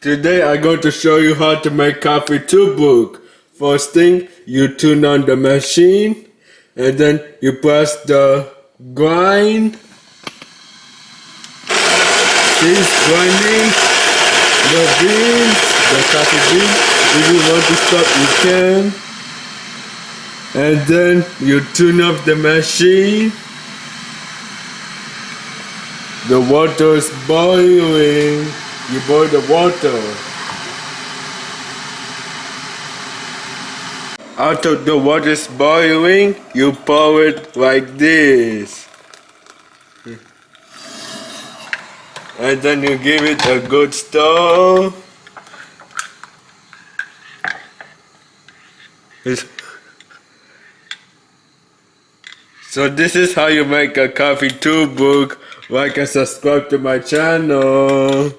Today I'm going to show you how to make coffee tubruk. First thing, you turn on the machine and then you press the grind. She's grinding the beans, the coffee beans. If you want to stop, you can. And then you turn off the machine. The water is boiling. You boil the water. After the water is boiling, you pour it like this. And then you give it a good stir. So this is how you make a coffee tubruk. Like and subscribe to my channel.